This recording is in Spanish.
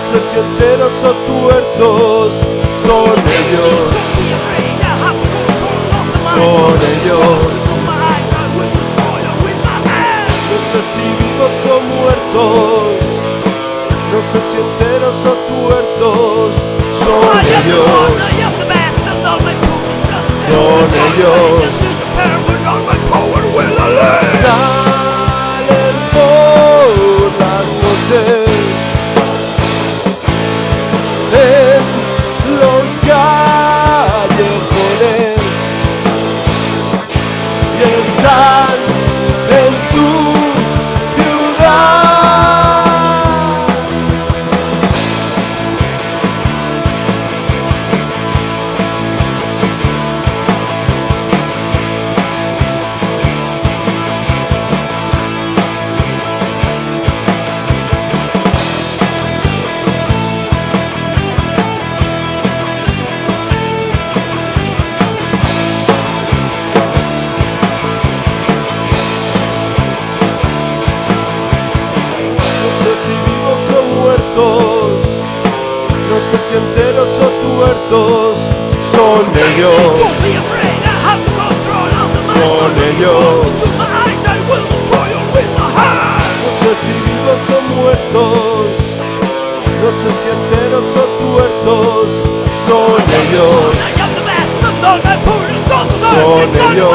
sé si enteros o tuertos, son ellos. Son ellos. No sé si vivos o muertos, no sé si enteros o tuertos, son ellos. Son ellos. Salen por las noches en los callejones y están en tu ciudad. No sé si enteros o tuertos, son ellos. Son ellos. No sé si vivos o muertos, no sé si enteros o tuertos, son ellos. Son ellos.